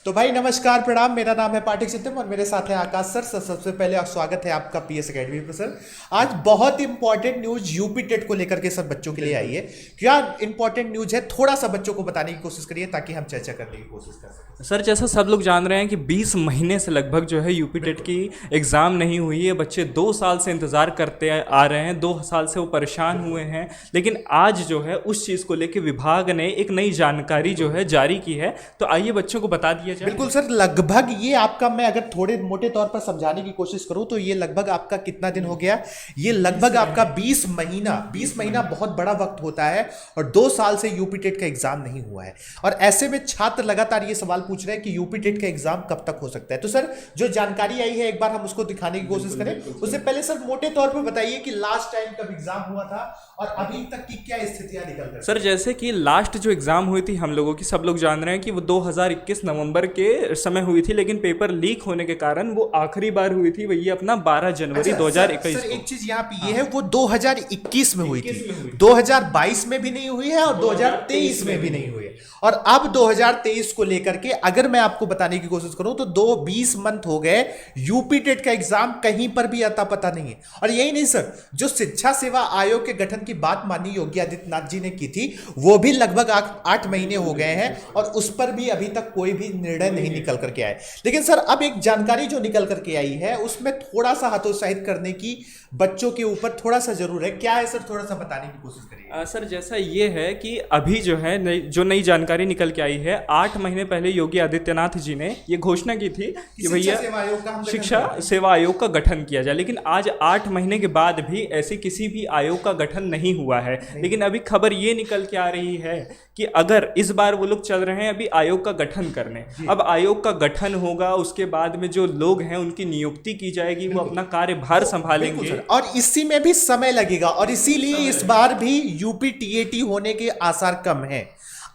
तो भाई नमस्कार प्रणाम, मेरा नाम है पाठक सत्यम और मेरे साथ है आकाश सर। सबसे पहले स्वागत है आपका पीएस एकेडमी पर सर। आज बहुत इंपॉर्टेंट न्यूज यूपी टेट को लेकर के सब बच्चों के लिए आई है। क्या इंपॉर्टेंट न्यूज है, थोड़ा सा बच्चों को बताने की कोशिश करिए ताकि हम चर्चा करने की कोशिश कर सकें। सर जैसा सब लोग जान रहे हैं कि 20 महीने से लगभग जो है यूपी टेट की एग्ज़ाम नहीं हुई है। बच्चे 2 साल से इंतज़ार करते आ रहे हैं, 2 साल से वो परेशान हुए हैं। लेकिन आज जो है उस चीज़ को लेकर विभाग ने एक नई जानकारी जो है जारी की है। तो आइए बच्चों को बता दिया जाए। बिल्कुल सर, लगभग ये आपका, मैं अगर थोड़े मोटे तौर पर समझाने की कोशिश करूं तो ये लगभग आपका कितना दिन हो गया, ये लगभग आपका 20 महीना बहुत बड़ा वक्त होता है और 2 साल से यूपी टेट का एग्जाम नहीं हुआ है। और ऐसे में छात्र लगातार ये सवाल पूछ रहे हैं कि यूपी टेट का एग्जाम कब तक हो सकता है। तो सर जो जानकारी आई है एक बार हम उसको दिखाने की कोशिश करें। उससे पहले सर मोटे तौर पर बताइए कि लास्ट टाइम कब एग्जाम हुआ था और अभी तक की क्या स्थितियां निकल कर। सर जैसे कि लास्ट जो एग्ज़ाम हुई थी हम लोगों की, सब लोग जान रहे हैं कि वो 2021 नवंबर के समय हुई थी, लेकिन पेपर लीक होने के कारण वो आखिरी बार हुई थी वही अपना 12 जनवरी 2021 सर एक चीज यहाँ पे ये है, वो 2021 में हुई थी, 2022 में भी नहीं हुई है और 2023 में भी नहीं हुई है। और अब 2023 को लेकर के अगर मैं आपको बताने की कोशिश करूं तो 20 मंथ हो गए, यूपी टेट का एग्जाम कहीं पर भी अता पता नहीं है। और यही नहीं सर, जो शिक्षा सेवा आयोग के गठन की बात माननीय योगी आदित्यनाथ जी ने की थी वो भी लगभग 8 महीने हो गए हैं और उस पर भी अभी तक कोई भी निर्णय नहीं निकल करके आए। लेकिन सर अब एक जानकारी जो निकल करके आई है उसमें थोड़ा सा हतोत्साहित करने की बच्चों के ऊपर थोड़ा सा जरूर है। क्या है सर, थोड़ा सा बताने की कोशिश करिए। सर जैसा ये है कि अभी जो है जो नई जानकारी निकल के आई है, 8 महीने पहले योगी आदित्यनाथ जी ने ये घोषणा की थी कि भैया शिक्षा सेवा आयोग का गठन किया जाए। लेकिन आज 8 महीने के बाद भी ऐसे किसी भी आयोग का गठन नहीं हुआ है। लेकिन अभी खबर ये निकल के आ रही है कि अगर इस बार वो लोग चल रहे हैं अभी आयोग का गठन करने, अब आयोग का गठन होगा, उसके बाद में जो लोग हैं उनकी नियुक्ति की जाएगी, वो अपना कार्यभार संभालेंगे और इसी में भी समय लगेगा। और इसीलिए इस बार भी यूपी टीएटी होने के आसार कम है।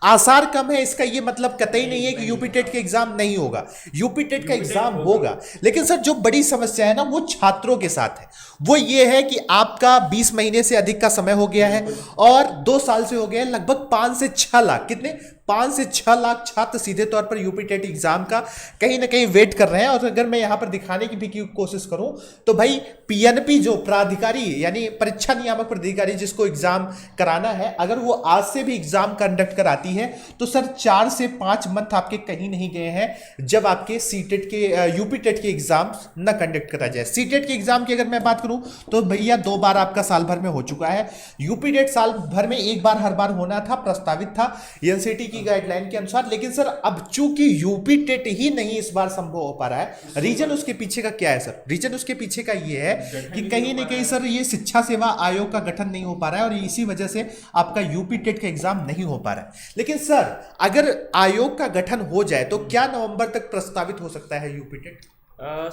आसार कम है इसका ये मतलब कतई नहीं है कि यूपी टेट का एग्जाम नहीं होगा, यूपी टेट का एग्जाम होगा। लेकिन सर जो बड़ी समस्या है ना वो छात्रों के साथ है। वो ये है कि आपका 20 महीने से अधिक का समय हो गया है और 2 साल से हो गया है, लगभग 5 से 6 लाख, कितने 5 से 6 लाख छात्र सीधे तौर पर यूपी टेट एग्जाम का कहीं ना कहीं वेट कर रहे हैं। और अगर मैं यहां पर दिखाने की भी कोशिश करूं तो भाई पीएनपी जो प्राधिकारी यानी परीक्षा नियामक प्राधिकारी जिसको एग्जाम कराना है, अगर वो आज से भी एग्जाम कंडक्ट कराती है तो सर 4 से 5 मंथ आपके कहीं नहीं गए हैं जब आपके सीटेट के यूपी टेट के एग्जाम न कंडक्ट करा जाए। सीटेट के एग्जाम की अगर मैं बात करूं तो भैया 2 बार आपका साल भर में हो चुका है। यूपी टेट साल भर में 1 बार हर बार होना था, प्रस्तावित था एनसीटी की गाइडलाइन के अनुसार। लेकिन सर अब चूंकि यूपी टेट ही नहीं इस बार संभव हो पा रहा है, रीजन उसके पीछे का क्या है सर? रीजन उसके पीछे का ये है कि कहीं ना कहीं सर ये शिक्षा सेवा आयोग का गठन नहीं हो पा रहा है और इसी वजह से आपका यूपी टेट का एग्जाम नहीं हो पा रहा है। लेकिन सर अगर आयोग का गठन हो जाए तो क्या नवंबर तक प्रस्तावित हो सकता है यूपी टेट?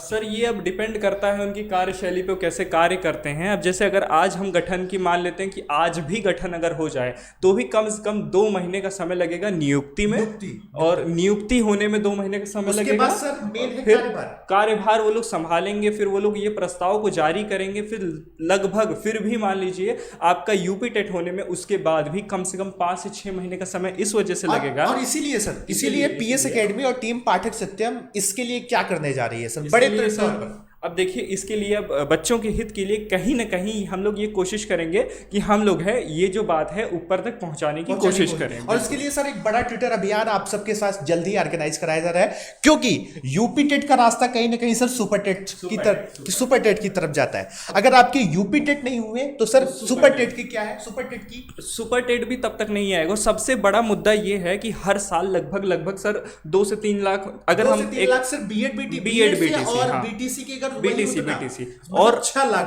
सर ये अब डिपेंड करता है उनकी कार्यशैली पे, वो कैसे कार्य करते हैं। अब जैसे अगर आज हम गठन की मान लेते हैं कि आज भी गठन अगर हो जाए तो भी कम से कम 2 महीने का समय लगेगा नियुक्ति में, और नियुक्ति होने में 2 महीने का समय लगेगा। बाद सर मेन है फिर कार्यभार वो लोग संभालेंगे, फिर वो लोग ये प्रस्ताव को जारी करेंगे, फिर लगभग फिर भी मान लीजिए आपका यूपी टेट होने में उसके बाद भी कम से कम 5 से 6 महीने का समय इस वजह से लगेगा। और इसीलिए सर, इसीलिए पीएस एकेडमी और टीम पाठक सत्यम इसके लिए क्या करने जा रही है सर बड़े तौर पर? अब देखिए इसके लिए अब बच्चों के हित के लिए कहीं ना कहीं हम लोग ये कोशिश करेंगे कि हम लोग है ये जो बात है ऊपर तक पहुंचाने की कोशिश करेंगे। और इसके लिए सर एक बड़ा ट्विटर अभियान आप सबके साथ जल्दी ऑर्गेनाइज कराया जा रहा है, क्योंकि यूपी टेट का रास्ता कहीं ना कहीं सर सुपर टेट की तरफ जाता है। अगर आपके यूपी टेट नहीं हुए तो सर सुपर टेट की क्या है? सुपर टेट भी तब तक नहीं आएगा। सबसे बड़ा मुद्दा ये है कि हर साल लगभग सर 2 से 3 लाख, अगर हम 3 लाख सर बीएड बीटीसी और बीटीसी की बीटीसी और 6 लाख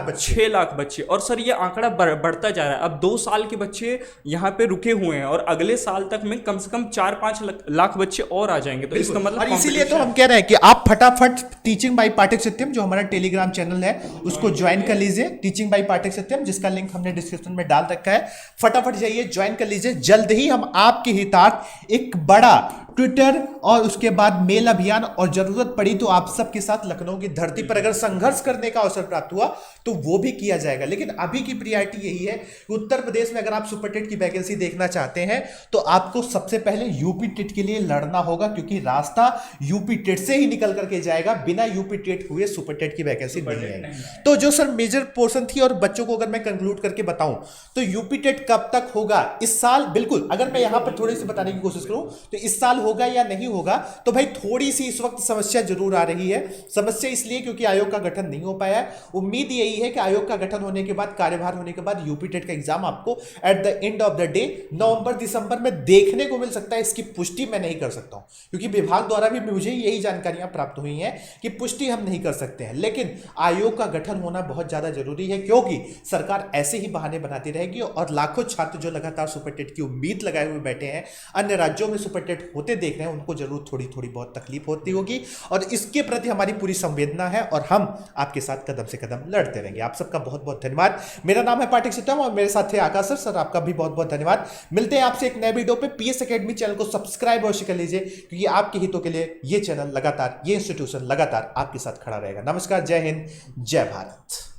बच्चे, और सर ये आंकड़ा बढ़ता जा रहा है। अब 2 साल के बच्चे यहाँ पे रुके हुए हैं और अगले साल तक में कम से कम 4-5 लाख बच्चे और आ जाएंगे। तो इसका मतलब, और इसीलिए तो हम कह रहे हैं कि आप फटाफट टीचिंग बाय पाठक सत्यम जो हमारा टेलीग्राम चैनल है उसको ज्वाइन कर लीजिए, टीचिंग बाय पाठक सत्यम, जिसका लिंक हमने डिस्क्रिप्शन में डाल रखा है। फटाफट जाइए, ज्वाइन कर लीजिए। जल्द ही हम आपके हितार्थ एक बड़ा ट्विटर और उसके बाद मेल अभियान, और जरूरत पड़ी तो आप सबके साथ लखनऊ की धरती पर अगर संघर्ष करने का अवसर प्राप्त हुआ तो वो भी किया जाएगा। लेकिन अभी की प्रायोरिटी यही है कि उत्तर प्रदेश में अगर आप सुपर टेट की वैकेंसी देखना चाहते हैं तो आपको सबसे पहले यूपी टेट के लिए लड़ना होगा, क्योंकि रास्ता यूपी टेट से ही निकल करके जाएगा। बिना यूपी टेट हुए सुपर टेट की वैकेंसी नहीं आएगी। तो जो सर मेजर पोर्शन थी, और बच्चों को अगर मैं कंक्लूड करके बताऊं तो यूपी टेट कब तक होगा इस साल, बिल्कुल अगर मैं यहां पर थोड़ी सी बताने की कोशिश करूं तो इस साल होगा या नहीं होगा, तो भाई थोड़ी सी इस वक्त समस्या जरूर आ रही है। समस्या इसलिए क्योंकि आयोग का गठन नहीं हो पाया है। उम्मीद यही है कि आयोग का गठन होने के बाद, कार्यभार होने के बाद यूपी टेट का एग्जाम आपको at the end of the day नवंबर दिसंबर में देखने को मिल सकता है। इसकी पुष्टि मैं नहीं कर सकता हूं, क्योंकि विभाग द्वारा भी मुझे यही जानकारियां प्राप्त हुई हैं कि पुष्टि हम नहीं कर सकते हैं। लेकिन आयोग का गठन होना बहुत ज्यादा जरूरी है, क्योंकि सरकार ऐसे ही बहाने बनाती रहेगी और लाखों छात्र जो लगातार सुपर टेट की उम्मीद लगाए हुए बैठे हैं, अन्य राज्यों में सुपर टेट होते देख रहे हैं, उनको जरूर थोड़ी थोड़ी बहुत तकलीफ होती होगी। और इसके प्रति हमारी पूरी संवेदना है और हम आपके साथ कदम से कदम लड़ते रहेंगे। आप सबका बहुत बहुत धन्यवाद। मेरा नाम है पाठक सितम और मेरे साथ थे आकाश सर। सर आपका भी बहुत बहुत धन्यवाद। मिलते हैं आपसे एक नए वीडियो पे। पीएस एकेडमी चैनल को सब्सक्राइब अवश्य कर लीजिए, क्योंकि आपके हितों के लिए ये चैनल लगातार, ये इंस्टीट्यूशन लगातार आपके साथ खड़ा रहेगा। नमस्कार, जय हिंद, जय भारत।